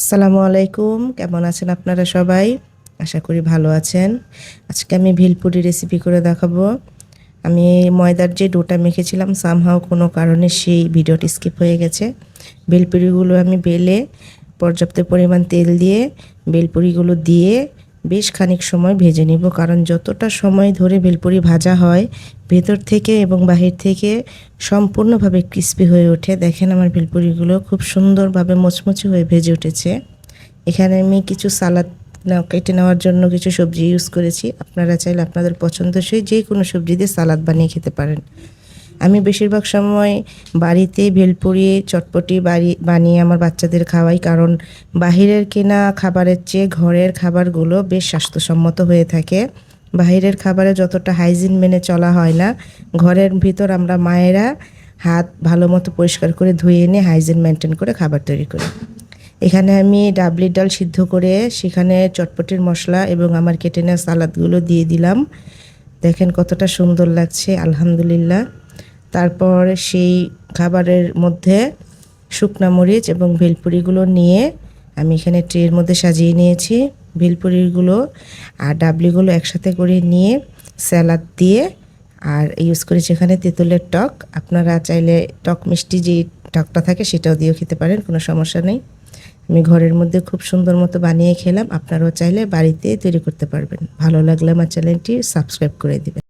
আসসালামু আলাইকুম, কেমন আছেন আপনারা সবাই? আশা করি ভালো আছেন। আজকে আমি ভেলপুরি রেসিপি করে দেখাবো। আমি ময়দার যে ডোটা মেখেছিলাম সামহাও কোনো কারণে সেই ভিডিওটি স্কিপ হয়ে গেছে। ভেলপুরিগুলো আমি বেলে পর্যাপ্ত পরিমাণ তেল দিয়ে ভেলপুরিগুলো দিয়ে বেশ খানিক সময় ভেজে নিব, কারণ যতটা সময় ধরে ভেলপুরি ভাজা হয় ভেতর থেকে এবং বাহির থেকে সম্পূর্ণভাবে ক্রিস্পি হয়ে ওঠে। দেখেন আমার ভেলপুরিগুলো খুব সুন্দরভাবে মুচমুচে হয়ে ভেজে উঠেছে। এখানে আমি কিছু সালাদ কেটে নেওয়ার জন্য কিছু সবজি ইউজ করেছি। আপনারা চাইলে আপনাদের পছন্দসই যে কোনো সবজি দিয়ে সালাদ বানিয়ে খেতে পারেন। আমি বেশিরভাগ সময় বাড়িতে ভেলপুরি চটপটি বানিয়ে আমার বাচ্চাদের খাওয়াই, কারণ বাহিরের কেনা খাবারের চেয়ে ঘরের খাবারগুলো বেশ স্বাস্থ্যসম্মত হয়ে থাকে। বাহিরের খাবারে যতটা হাইজিন মেনে চলা হয় না, ঘরের ভিতর আমরা মায়েরা হাত ভালো মতো পরিষ্কার করে ধুয়ে এনে হাইজিন মেনটেন করে খাবার তৈরি করি। এখানে আমি ডাবলির ডাল সিদ্ধ করে সেখানে চটপটির মশলা এবং আমার কেটে নেওয়া সালাদগুলো দিয়ে দিলাম। দেখেন কতটা সুন্দর লাগছে, আলহামদুলিল্লাহ। তারপর সেই খাবারের মধ্যে শুকনা মরিচ এবং ভেলপুরিগুলো নিয়ে আমি এখানে ট্রের মধ্যে সাজিয়ে নিয়েছি। ভেলপুরিগুলো আর ডাবলিগুলো একসাথে করে নিয়ে স্যালাড দিয়ে আর ইউজ করেছি এখানে তেঁতুলের টক। আপনারা চাইলে টক মিষ্টি যে টকটা থাকে সেটাও দিয়েও খেতে পারেন, কোনো সমস্যা নেই। আমি ঘরের মধ্যে খুব সুন্দর মতো বানিয়ে খেলাম। আপনারাও চাইলে বাড়িতে তৈরি করতে পারবেন। ভালো লাগলে আমার চ্যানেলটি সাবস্ক্রাইব করে দিবেন।